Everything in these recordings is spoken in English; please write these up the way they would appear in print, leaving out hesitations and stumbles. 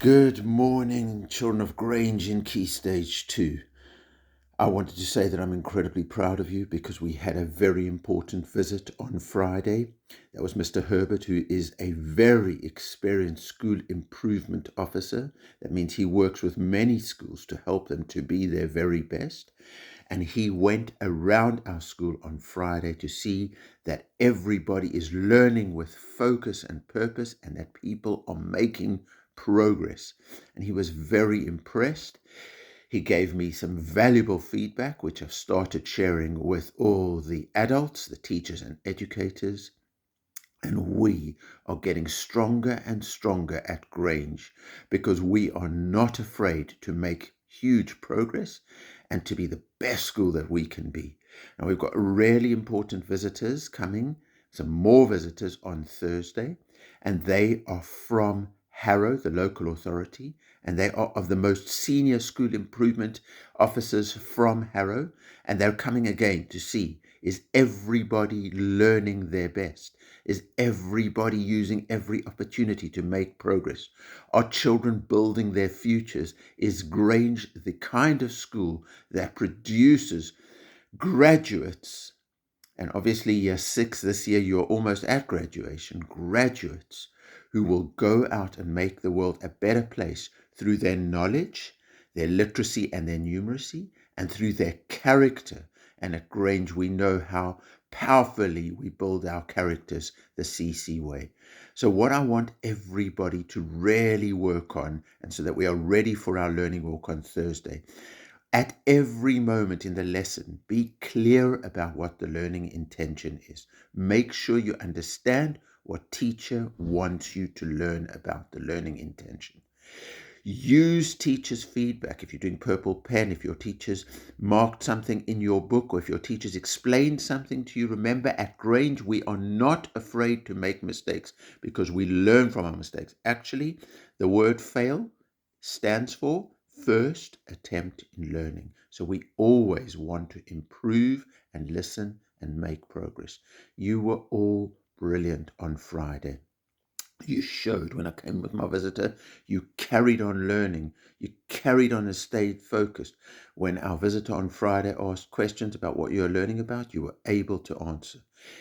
Good morning, children of Grange in Key Stage 2. I wanted to say that I'm incredibly proud of you because we had a very important visit on Friday. That was Mr. Herbert, who is a very experienced school improvement officer. That means he works with many schools to help them to be their very best. And he went around our school on Friday to see that everybody is learning with focus and purpose and that people are making progress. And he was very impressed. He gave me some valuable feedback, which I've started sharing with all the adults, the teachers and educators. And we are getting stronger and stronger at Grange because we are not afraid to make huge progress and to be the best school that we can be. Now, we've got really important visitors coming, some more visitors on Thursday, and they are from Harrow, the local authority, and they are of the most senior school improvement officers from Harrow, and they're coming again to see, is everybody learning their best? Is everybody using every opportunity to make progress? Are children building their futures? Is Grange the kind of school that produces graduates? And obviously, year 6 this year, you're almost at graduation. Graduates who will go out and make the world a better place through their knowledge, their literacy, and their numeracy, and through their character. And at Grange, we know how powerfully we build our characters the CC way. So what I want everybody to really work on, and so that we are ready for our learning walk on Thursday, at every moment in the lesson, be clear about what the learning intention is. Make sure you understand what teacher wants you to learn about the learning intention. Use teachers' feedback. If you're doing purple pen, if your teachers marked something in your book, or if your teachers explained something to you, remember at Grange, we are not afraid to make mistakes because we learn from our mistakes. Actually, the word fail stands for first attempt in learning. So we always want to improve and listen and make progress. You were all brilliant on Friday. You showed when I came with my visitor, you carried on learning, you carried on and stayed focused. When our visitor on Friday asked questions about what you're learning about, you were able to answer.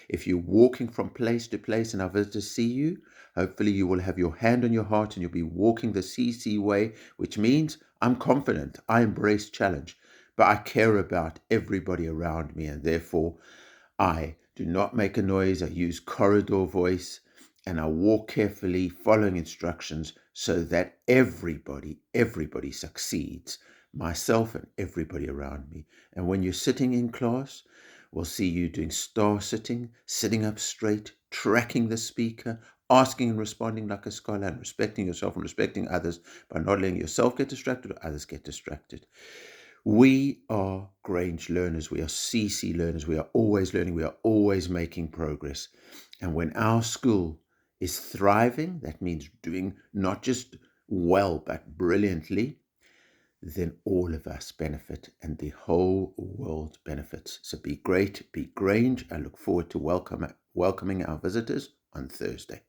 If you're walking from place to place and our visitors see you, hopefully you will have your hand on your heart and you'll be walking the CC way, which means I'm confident, I embrace challenge, but I care about everybody around me, and therefore I do not make a noise. I use corridor voice and I walk carefully, following instructions so that everybody succeeds, myself and everybody around me. And when you're sitting in class, we'll see you doing star sitting, sitting up straight, tracking the speaker, asking and responding like a scholar, and respecting yourself and respecting others by not letting yourself get distracted or others get distracted. We are Grange learners. We are CC learners. We are always learning. We are always making progress. And when our school is thriving, that means doing not just well, but brilliantly, then all of us benefit and the whole world benefits. So be great, be Grange. I look forward to welcoming our visitors on Thursday.